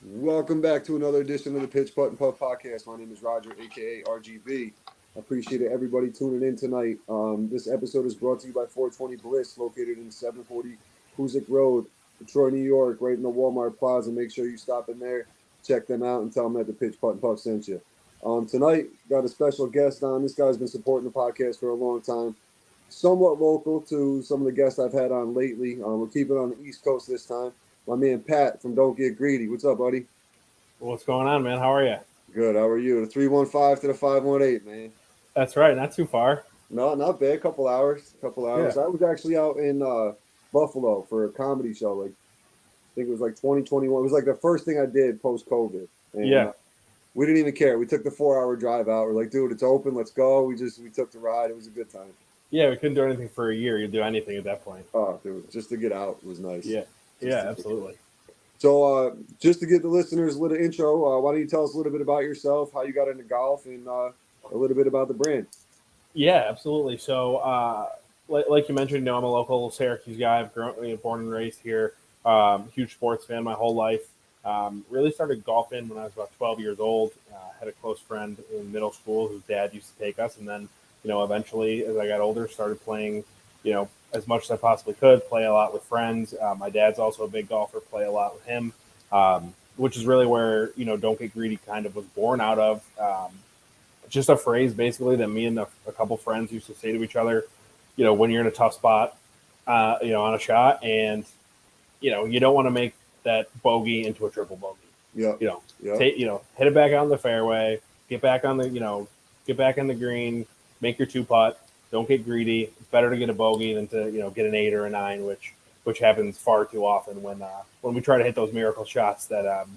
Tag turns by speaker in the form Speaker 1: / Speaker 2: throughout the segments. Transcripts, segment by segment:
Speaker 1: Welcome back to another edition of the Pitch Putt and Putt podcast. My name is Roger, aka RGB. I appreciate everybody tuning in tonight. This episode is brought to you by 420 Bliss, located in 740 Hoosick Road, Detroit, New York, right in the Walmart Plaza. Make sure you stop in there, check them out, and tell them that the Pitch Putt and Putt sent you. Tonight, got a special guest on. This guy's been supporting the podcast for a long time. Somewhat local to some of the guests I've had on lately. We're keeping it on the East Coast this time. My man Pat from Don't Get Greedy. What's up, buddy?
Speaker 2: What's going on, man? How are you?
Speaker 1: Good. How are you? The 315 to the 518, man.
Speaker 2: That's right. Not too far.
Speaker 1: No, not bad. Couple hours.
Speaker 2: Yeah.
Speaker 1: I was actually out in Buffalo for a comedy show. I think it was 2021. It was the first thing I did post-COVID. And,
Speaker 2: Yeah.
Speaker 1: We didn't even care. We took the 4-hour drive out. We're like, dude, it's open. Let's go. We took the ride. It was a good time.
Speaker 2: Yeah, we couldn't do anything for a year. You'd do anything at that point.
Speaker 1: Oh, dude, just to get out was nice.
Speaker 2: Yeah. Yeah, absolutely.
Speaker 1: So, just to give the listeners a little intro, why don't you tell us a little bit about yourself, how you got into golf, and a little bit about the brand?
Speaker 2: Yeah, absolutely. So, like you mentioned, I'm a local Syracuse guy. I've born and raised here. Huge sports fan my whole life. Really started golfing when I was about 12 years old. Had a close friend in middle school whose dad used to take us, and then, eventually, as I got older, started playing, as much as I possibly could, play a lot with friends. My dad's also a big golfer, play a lot with him, which is really where, Don't Get Greedy kind of was born out of. Just a phrase basically that me and a couple friends used to say to each other, when you're in a tough spot, on a shot, and, you don't want to make that bogey into a triple bogey.
Speaker 1: Yeah.
Speaker 2: Hit it back out on the fairway, get back on the green, make your two putt. Don't get greedy. It's better to get a bogey than to get an 8 or a 9, which happens far too often when we try to hit those miracle shots that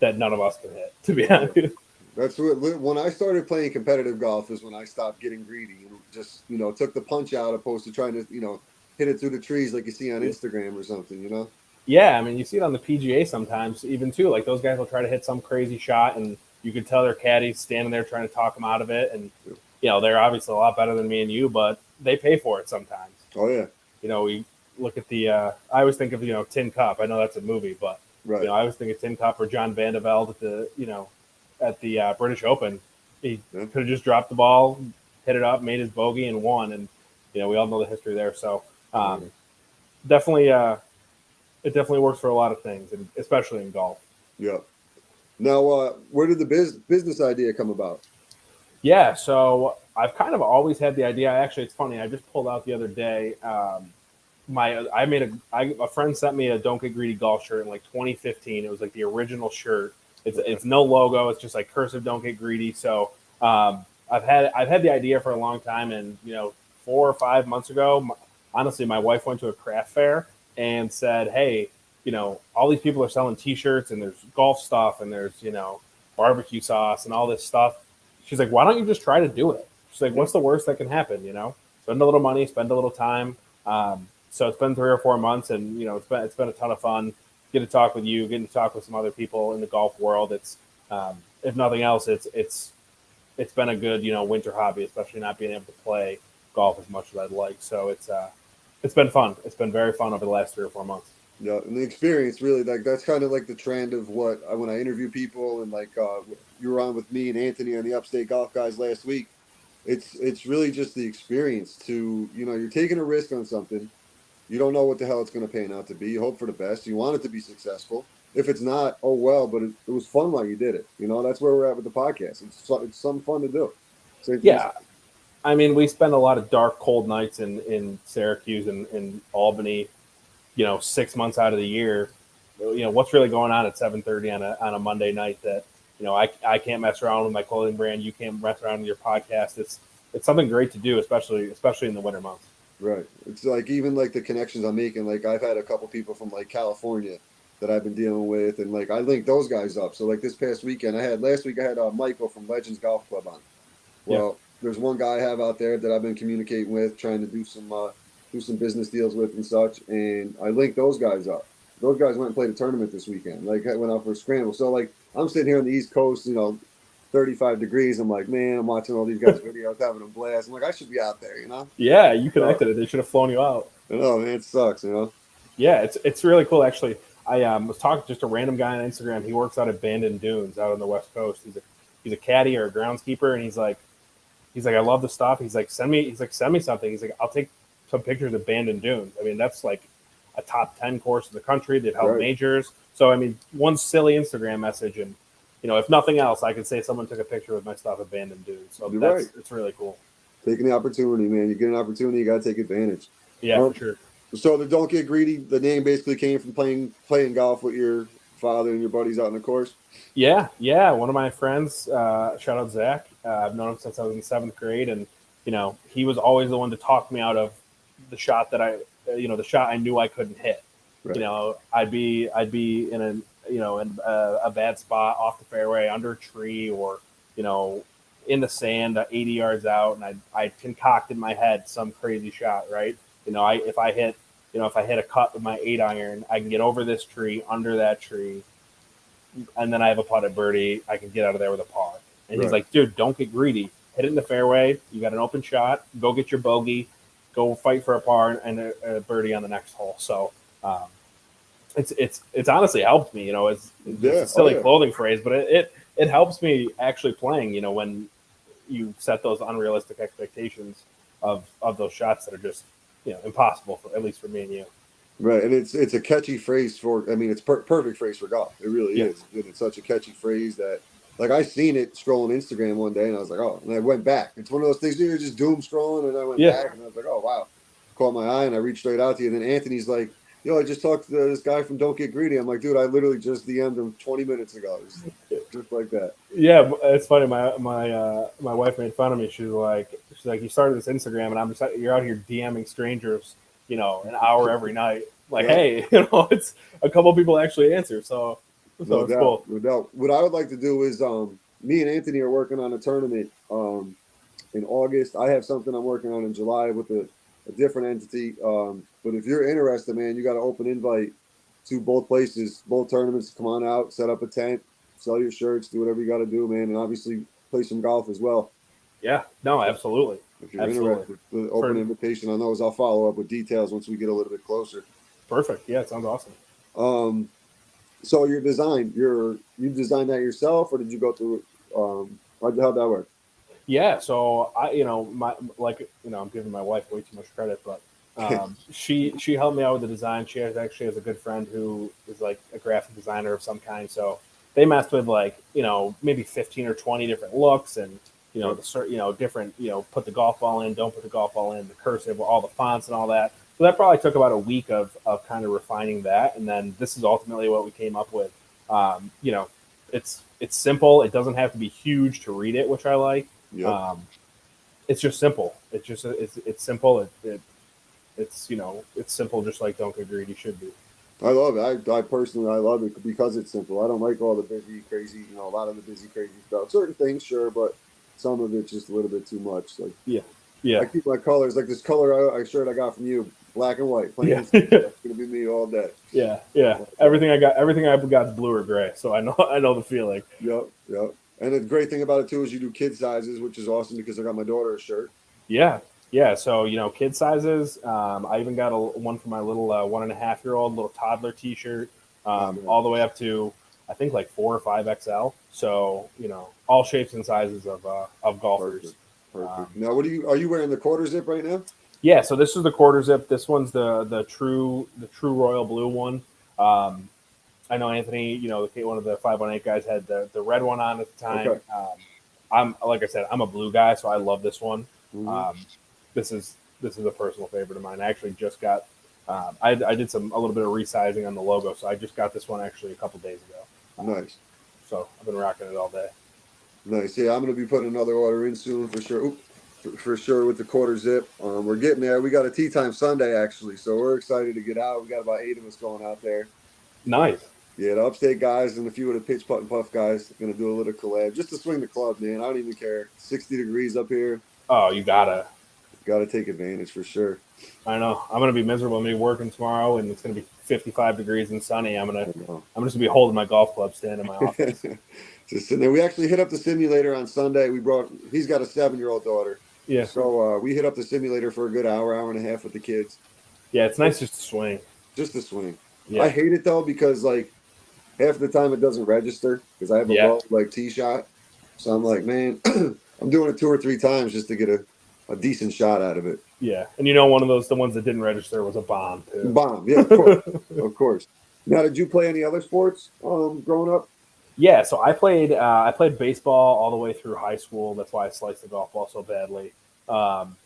Speaker 2: none of us can hit. To be honest,
Speaker 1: that's when I started playing competitive golf is when I stopped getting greedy and just took the punch out opposed to trying to hit it through the trees like you see on Instagram or something.
Speaker 2: Yeah, I mean, you see it on the PGA sometimes, even too. Like those guys will try to hit some crazy shot, and you can tell their caddies standing there trying to talk them out of it, and. They're obviously a lot better than me and you, but they pay for it sometimes.
Speaker 1: Oh, yeah.
Speaker 2: We look at I always think of, Tin Cup. I know that's a movie, but,
Speaker 1: right.
Speaker 2: I always think of Tin Cup or John Van de Velde at the British Open. He could have just dropped the ball, hit it up, made his bogey, and won. And, we all know the history there. So, definitely, it definitely works for a lot of things, and especially in golf.
Speaker 1: Yeah. Now, where did the business idea come about?
Speaker 2: Yeah, so I've kind of always had the idea. Actually, it's funny. I just pulled out the other day. A friend sent me a Don't Get Greedy golf shirt in 2015. It was the original shirt. It's no logo. It's just cursive Don't Get Greedy. So I've had the idea for a long time, and 4 or 5 months ago, honestly, my wife went to a craft fair and said, "Hey, all these people are selling T-shirts, and there's golf stuff, and there's barbecue sauce and all this stuff." She's like, "Why don't you just try to do it?" She's like, "What's the worst that can happen? Spend a little money, spend a little time." So it's been 3 or 4 months, and it's been a ton of fun. Get to talk with you, getting to talk with some other people in the golf world. It's if nothing else, it's been a good winter hobby, especially not being able to play golf as much as I'd like. So it's been fun. It's been very fun over the last 3 or 4 months.
Speaker 1: Yeah, and the experience really that's kind of the trend of what when I interview people and you were on with me and Anthony on the Upstate Golf Guys last week. It's really just the experience to you're taking a risk on something. You don't know what the hell it's going to pan out to be. You hope for the best. You want it to be successful. If it's not, oh well. But it was fun while you did it. That's where we're at with the podcast. It's some fun to do.
Speaker 2: Yeah. I mean, we spend a lot of dark, cold nights in Syracuse and in Albany. 6 months out of the year, what's really going on at 7:30 on a Monday night that, I can't mess around with my clothing brand. You can't mess around with your podcast. It's something great to do, especially in the winter months.
Speaker 1: Right. It's even the connections I'm making. I've had a couple people from California that I've been dealing with, and I linked those guys up. So this past weekend, last week I had Michael from Legends Golf Club on. Well, There's one guy I have out there that I've been communicating with, trying to do some business deals with and such, and I linked those guys up. Those guys went and played a tournament this weekend. I went out for a scramble. So I'm sitting here on the East Coast, 35 degrees. I'm like, man, I'm watching all these guys' videos, having a blast. I'm like, I should be out there,
Speaker 2: Yeah, you connected it. They should have flown you out.
Speaker 1: I know, man, it sucks,
Speaker 2: Yeah, it's really cool actually. I was talking to just a random guy on Instagram. He works out at Bandon Dunes out on the West Coast. He's a caddy or a groundskeeper, and he's like, I love the stuff. Send me something. He's like, I'll take some pictures of Bandon Dunes. I mean, that's like a top 10 course in the country. They've held majors. So, I mean, one silly Instagram message, and, if nothing else, I could say someone took a picture with my stuff at Bandon Dunes. So it's really cool.
Speaker 1: Taking the opportunity, man. You get an opportunity, you got to take advantage.
Speaker 2: Yeah, for sure.
Speaker 1: So the Don't Get Greedy, the name basically came from playing golf with your father and your buddies out on the course?
Speaker 2: Yeah. One of my friends, shout out Zach, I've known him since I was in 7th grade, and he was always the one to talk me out of the shot that the shot I knew I couldn't hit. Right. I'd be in a bad spot off the fairway, under a tree, or in the sand 80 yards out, and I concoct in my head some crazy shot, right? If I hit a cut with my 8-iron, I can get over this tree, under that tree, and then I have a putt at birdie. I can get out of there with a par. And he's like, dude, don't get greedy. Hit it in the fairway. You got an open shot. Go get your bogey. Go fight for a par and a birdie on the next hole. So it's honestly helped me. It's a silly clothing phrase, but it helps me actually playing. When you set those unrealistic expectations of those shots that are just impossible for, at least for me and you.
Speaker 1: Right, and it's a catchy phrase for. I mean, it's perfect phrase for golf. It really is. It's such a catchy phrase that, like, I seen it scrolling Instagram one day, and I was like, oh, and I went back. It's one of those things you're just doom scrolling, and I went back, and I was like, oh wow, caught my eye, and I reached straight out to you. And then Anthony's like, yo, I just talked to this guy from Don't Get Greedy. I'm like, dude, I literally just DM'd him 20 minutes ago, just like that.
Speaker 2: Yeah, it's funny. My wife made fun of me. She's like, you started this Instagram, and you're out here DMing strangers, an hour every night. Like, hey, it's a couple of people actually answer. So it's cool.
Speaker 1: No doubt. What I would like to do is, me and Anthony are working on a tournament in August. I have something I'm working on in July with a different entity. But if you're interested, man, you got an open invite to both places, both tournaments. Come on out, set up a tent, sell your shirts, do whatever you got to do, man, and obviously play some golf as well.
Speaker 2: Yeah, no, absolutely.
Speaker 1: If you're interested, the open invitation on those, I'll follow up with details once we get a little bit closer.
Speaker 2: Perfect. Yeah, it sounds awesome.
Speaker 1: So your design, you designed that yourself, or did you go through? How'd that work?
Speaker 2: Yeah, so I'm giving my wife way too much credit, but she helped me out with the design. She actually has a good friend who is like a graphic designer of some kind. So they messed with maybe 15 or 20 different looks, and different put the golf ball in, don't put the golf ball in, the cursive, all the fonts and all that. So that probably took about a week of kind of refining that, and then this is ultimately what we came up with. It's simple. It doesn't have to be huge to read it, which I like. Yep. It's just simple. It's simple. It's simple, just like Don't Get Greedy should be.
Speaker 1: I love it. I personally love it because it's simple. I don't like all the busy, crazy, a lot of the busy, crazy stuff. Certain things, sure, but some of it's just a little bit too much. Like, yeah. I keep my colors like this color shirt I got from you, black and white. Plain It's gonna be me all day.
Speaker 2: Yeah. Everything I've got is blue or gray, so I know the feeling.
Speaker 1: Yep. And the great thing about it too is you do kid sizes, which is awesome because I got my daughter a shirt.
Speaker 2: Yeah. So kid sizes. I even got one for my little 1.5-year-old little toddler T-shirt, all the way up to I think like 4 or 5 XL. So all shapes and sizes of golfers.
Speaker 1: Perfect. Now, are you wearing the quarter zip right now?
Speaker 2: Yeah. So this is the quarter zip. This one's the true royal blue one. I know Anthony, one of the 518 guys had the red one on at the time. Okay. I'm a blue guy, so I love this one. Mm-hmm. This is a personal favorite of mine. I actually just got I did a little bit of resizing on the logo, so I just got this one actually a couple days ago.
Speaker 1: Nice.
Speaker 2: So I've been rocking it all day.
Speaker 1: Nice. Yeah, I'm going to be putting another order in soon for sure. For sure with the quarter zip. We're getting there. We got a Tea Time Sunday actually, so we're excited to get out. We got about 8 of us going out there.
Speaker 2: Nice.
Speaker 1: Yeah, the Upstate guys and a few of the Pitch Putt and Puff guys are going to do a little collab just to swing the club, man. I don't even care. 60 degrees up here.
Speaker 2: Oh, you gotta
Speaker 1: take advantage for sure.
Speaker 2: I know. I'm gonna be miserable. I'm gonna be working tomorrow, and it's gonna be 55 degrees and sunny. I'm just gonna be holding my golf club stand in my office.
Speaker 1: Just sitting there. We actually hit up the simulator on Sunday. He's got a 7-year-old daughter.
Speaker 2: Yeah.
Speaker 1: So we hit up the simulator for a good hour and a half with the kids.
Speaker 2: Yeah, it's nice just to swing.
Speaker 1: Just to swing.
Speaker 2: Yeah.
Speaker 1: I hate it though because like half the time it doesn't register because I have a
Speaker 2: Yeah.
Speaker 1: low like tee shot. So I'm like, man, I'm doing it 2 or 3 times just to get a decent shot out of it.
Speaker 2: Yeah. And you know, one of those, the ones that didn't register was a bomb too.
Speaker 1: Bomb, yeah, of course, of course. Now, did you play any other sports growing up?
Speaker 2: Yeah. So I played baseball all the way through high school. That's why I sliced the golf ball so badly. Um,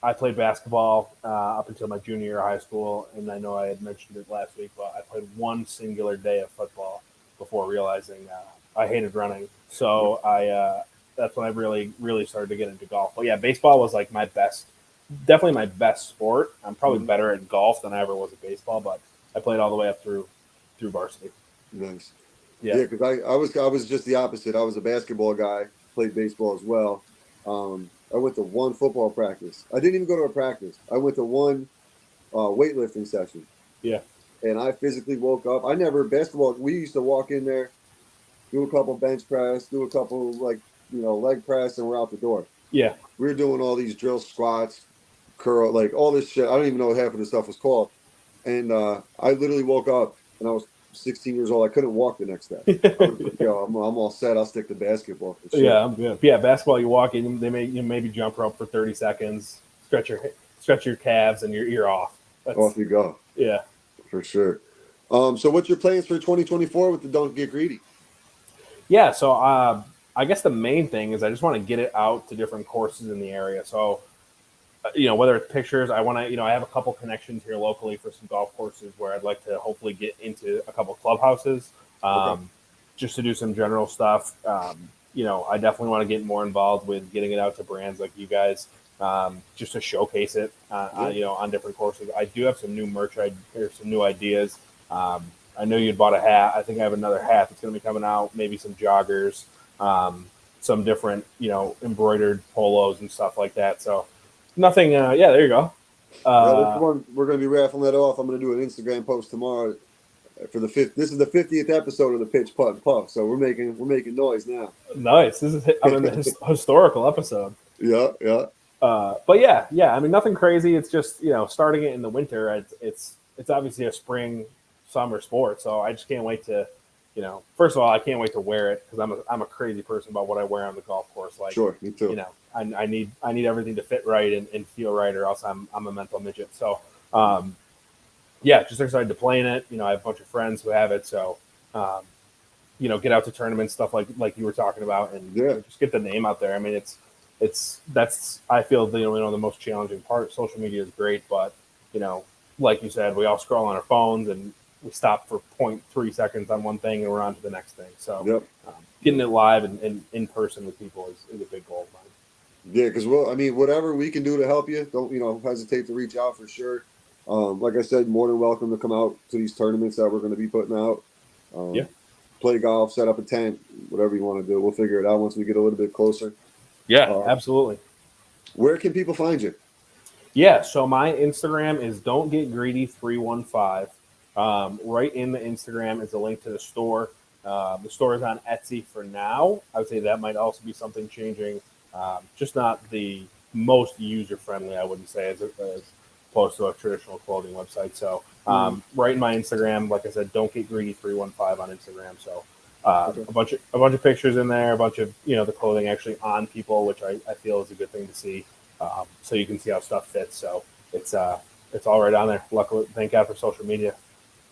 Speaker 2: I played basketball up until my junior year of high school, and I know I had mentioned it last week, but I played one singular day of football before realizing I hated running. So that's when I really started to get into golf. But yeah, baseball was like my best, definitely my best sport. I'm probably
Speaker 1: Mhm.
Speaker 2: better at golf than I ever was at baseball, but I played all the way up through varsity.
Speaker 1: Nice.
Speaker 2: Yeah,
Speaker 1: Yeah, because I was just the opposite. I was a basketball guy, played baseball as well. I went to one football practice. I didn't even go to a practice. I went to one weightlifting session,
Speaker 2: yeah,
Speaker 1: and I physically woke up. I never basketball. We used to walk in there, do a couple bench press, do a couple like leg press, and we're out the door.
Speaker 2: yeah.
Speaker 1: We were doing all these drill squats, curl, like all this shit. I don't even know what half of this stuff was called. And I literally woke up and I was 16 years old. I couldn't walk the next day. I was like, yo, I'm all set. I'll stick to basketball for sure.
Speaker 2: Yeah, I'm good. Yeah, basketball. You walk in, they may you maybe jump rope for 30 seconds, stretch your calves, and you're off. That's
Speaker 1: Off you go
Speaker 2: yeah,
Speaker 1: for sure. So what's your plans for 2024 with the Don't Get Greedy?
Speaker 2: yeah. So I guess the main thing is I just want to get it out to different courses in the area. So whether it's pictures, I want to I have a couple connections here locally for some golf courses where I'd like to hopefully get into a couple clubhouses,
Speaker 1: Okay.
Speaker 2: just to do some general stuff. I definitely want to get more involved with getting it out to brands like you guys, just to showcase it,
Speaker 1: Yeah.
Speaker 2: on different courses. I do have some new merch. There's some new ideas. I know you'd bought a hat. I think I have another hat that's going to be coming out. Maybe some joggers, some different, embroidered polos and stuff like that. So nothing. Yeah, there you go.
Speaker 1: Well, this
Speaker 2: Uh,
Speaker 1: one we're going to be raffling that off. I'm going to do an Instagram post tomorrow for the fifth. This is the 50th episode of the Pitch Putt and Puff, so we're making noise now.
Speaker 2: nice. I'm in the historical episode.
Speaker 1: Yeah, yeah,
Speaker 2: But yeah. I mean, nothing crazy. It's just starting it in the winter. It's obviously a spring, summer sport. So I just can't wait to, first of all, I can't wait to wear it because I'm a crazy person about what I wear on the golf course. Like,
Speaker 1: sure, me too.
Speaker 2: I need everything to fit right and feel right, or else I'm a mental midget. So yeah, just excited to play in it. I have a bunch of friends who have it, so um, get out to tournaments, stuff like you were talking about, and
Speaker 1: Yeah,
Speaker 2: just get the name out there. I mean, it's that's I feel the most challenging part. Social media is great, but you know, like you said, we all scroll on our phones and we stop for 0.3 seconds on one thing and we're on to the next thing. So
Speaker 1: yep.
Speaker 2: getting it live and in person with people is a big goal of mine.
Speaker 1: Yeah, because I mean, whatever we can do to help you, don't hesitate to reach out for sure. Like I said, more than welcome to come out to these tournaments that we're going to be putting out.
Speaker 2: Yeah,
Speaker 1: Um, Play golf, set up a tent, whatever you want to do. We'll figure it out once we get a little bit closer.
Speaker 2: yeah,
Speaker 1: Uh,
Speaker 2: absolutely.
Speaker 1: where can people find you?
Speaker 2: Yeah, so my Instagram is don't get greedy 315. Right in the Instagram is a link to the store. The store is on Etsy for now. I would say that might also be something changing. Just not the most user friendly, I wouldn't say, as opposed to a traditional clothing website. So
Speaker 1: Mhm.
Speaker 2: right in my Instagram, like I said, don't get greedy 315 on Instagram. So
Speaker 1: Okay.
Speaker 2: a bunch of pictures in there, a bunch of the clothing actually on people, which I feel is a good thing to see. So you can see how stuff fits. So it's all right on there. Luckily, thank God for social media.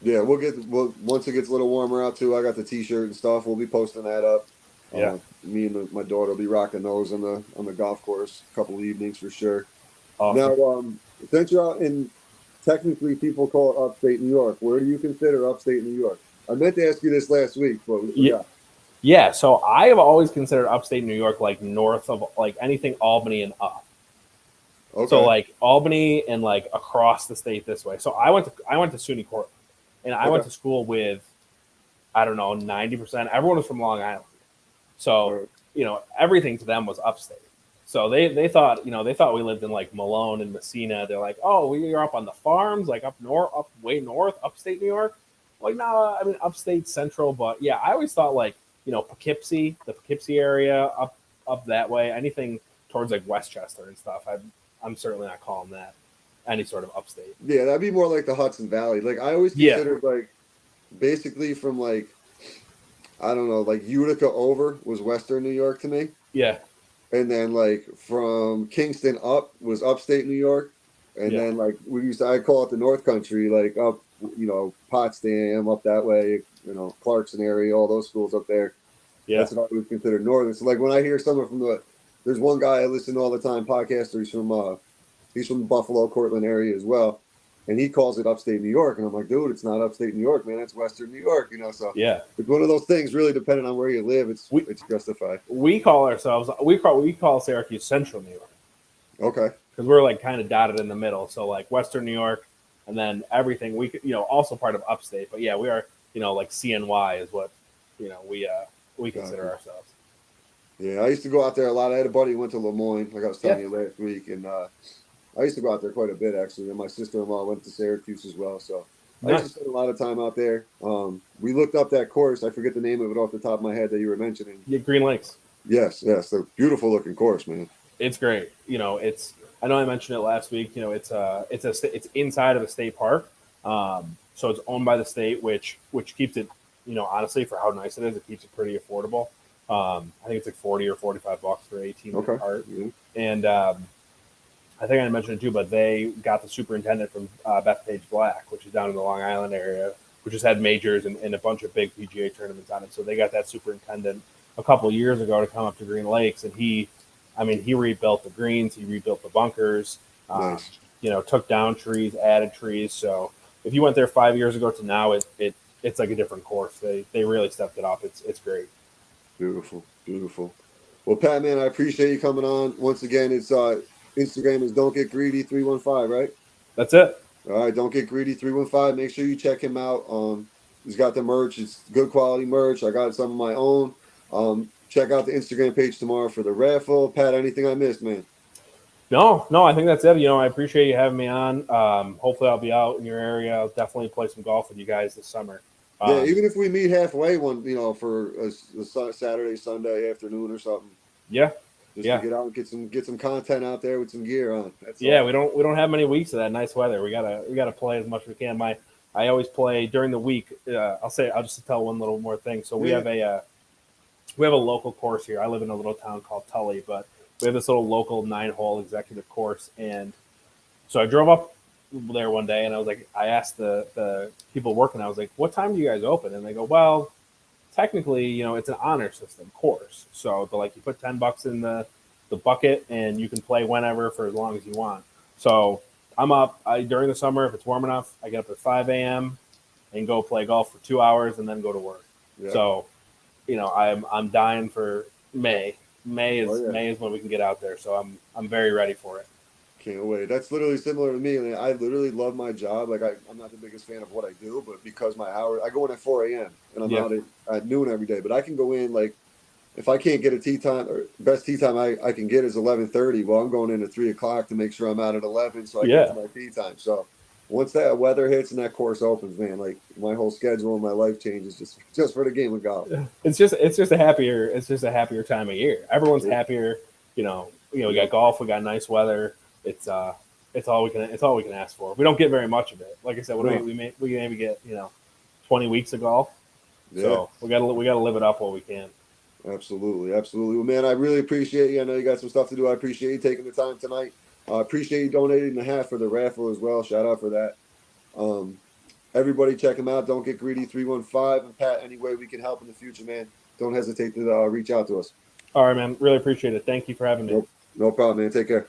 Speaker 1: Yeah, we'll once it gets a little warmer out too. I got the T-shirt and stuff. We'll be posting that up.
Speaker 2: Yeah,
Speaker 1: Me and my daughter will be rocking those on the golf course a couple evenings for sure. Now,
Speaker 2: awesome.
Speaker 1: since you're out in technically people call it upstate New York, where do you consider upstate New York? I meant to ask you this last week, but we
Speaker 2: Yeah,
Speaker 1: forgot.
Speaker 2: yeah. So I have always considered upstate New York like north of like anything Albany and up. So
Speaker 1: Okay.
Speaker 2: like Albany and like across the state this way. So I went to SUNY Cortland, and I went
Speaker 1: Okay.
Speaker 2: to school with I don't know 90%. Everyone was from Long Island.
Speaker 1: All
Speaker 2: So,
Speaker 1: right.
Speaker 2: everything to them was upstate. So they thought we lived in like Malone and Messina. They're like, oh, we are up on the farms, like up north, up way north, upstate New York. Like, no, I mean upstate central, but yeah, I always thought like, Poughkeepsie, the Poughkeepsie area, up that way, anything towards like Westchester and stuff. I'm certainly not calling that. any sort of upstate.
Speaker 1: Yeah, that'd be more like the Hudson Valley. Like I always
Speaker 2: Yeah.
Speaker 1: considered like basically from like I don't know, like Utica over was Western New York to me.
Speaker 2: Yeah.
Speaker 1: And then like from Kingston up was upstate New York. And
Speaker 2: Yeah.
Speaker 1: then like I call it the North Country, like up, Potsdam up that way, Clarkson area, all those schools up there.
Speaker 2: Yeah.
Speaker 1: That's what I would consider northern. So like when I hear someone there's one guy I listen to all the time, podcaster. He's from the Buffalo, Cortland area as well, and he calls it upstate New York. And I'm like, dude, it's not upstate New York, man. It's Western New York, So
Speaker 2: Yeah.
Speaker 1: it's one of those things. Really, depending on where you live, it's justified.
Speaker 2: We call Syracuse Central New York.
Speaker 1: Okay.
Speaker 2: Because we're like kind of dotted in the middle. So like Western New York, and then everything we also part of upstate. But yeah, we are like CNY is what we consider ourselves.
Speaker 1: Yeah, I used to go out there a lot. I had a buddy who went to Lemoyne, like I was telling you last week, and I used to go out there quite a bit actually. And my sister-in-law went to Syracuse as well, so I used to spend a lot of time out there. We looked up that course. I forget the name of it off the top of my head that you were mentioning.
Speaker 2: Yeah, Green Lakes.
Speaker 1: Yes, the beautiful looking course, man.
Speaker 2: It's great. I know I mentioned it last week. It's inside of a state park, so it's owned by the state, which keeps it, honestly, for how nice it is, it keeps it pretty affordable. I think it's like $40 or $45 for 18 cart. Yeah. And I think I mentioned it too, but they got the superintendent from Bethpage Black, which is down in the Long Island area, which has had majors and a bunch of big PGA tournaments on it. So they got that superintendent a couple of years ago to come up to Green Lakes, and he rebuilt the greens, he rebuilt the bunkers,
Speaker 1: nice.
Speaker 2: Took down trees, added trees. So if you went there 5 years ago to now, it's like a different course. They really stepped it up. It's great.
Speaker 1: Beautiful. Well, Pat, man, I appreciate you coming on. Once again, it's Instagram is Don't Get Greedy 315, right?
Speaker 2: That's it.
Speaker 1: All right, Don't Get Greedy 315. Make sure you check him out. He's got the merch. It's good quality merch. I got some of my own. Check out the Instagram page tomorrow for the raffle. Pat, anything I missed, man?
Speaker 2: No, I think that's it. I appreciate you having me on. Hopefully I'll be out in your area. I'll definitely play some golf with you guys this summer.
Speaker 1: Yeah, even if we meet halfway for a Saturday, Sunday afternoon or something.
Speaker 2: Yeah.
Speaker 1: Just to get out and get some content out there with some gear on. That's
Speaker 2: all. We don't have many weeks of that nice weather. We gotta play as much as we can. I always play during the week. I'll just tell one little more thing. So we have a local course here. I live in a little town called Tully, but we have this little local 9-hole executive course. And so I drove up there one day and I asked the people working, I was like, what time do you guys open? And they go, well, technically, it's an honor system course. So they're like, you put $10 in the bucket and you can play whenever for as long as you want. So I'm up during the summer. If it's warm enough, I get up at 5 a.m. and go play golf for 2 hours and then go to work. Yeah. So, I'm dying for May. May is when we can get out there. So I'm very ready for it.
Speaker 1: Can't wait. That's literally similar to me. I mean, I literally love my job. Like I'm not the biggest fan of what I do, but because my hours, I go in at 4 a.m. and I'm out at noon every day. But I can go in if I can't get a tee time, or best tee time I can get is 11:30. Well, I'm going in at 3 o'clock to make sure I'm out at 11 so I get to my tee time. So once that weather hits and that course opens, man, like my whole schedule and my life changes just for the game of golf.
Speaker 2: It's just a happier time of year. Everyone's happier. We got golf, we got nice weather. It's all we can ask for. We don't get very much of it. Like I said, we maybe get 20 weeks of golf. Yeah. So we gotta live it up while we can.
Speaker 1: Absolutely. Well, man, I really appreciate you. I know you got some stuff to do. I appreciate you taking the time tonight. I appreciate you donating the half for the raffle as well. Shout out for that. Everybody check him out. Don't Get Greedy 315. And Pat, any way we can help in the future, man, don't hesitate to reach out to us.
Speaker 2: All right, man. Really appreciate it. Thank you for having me.
Speaker 1: No problem, man. Take care.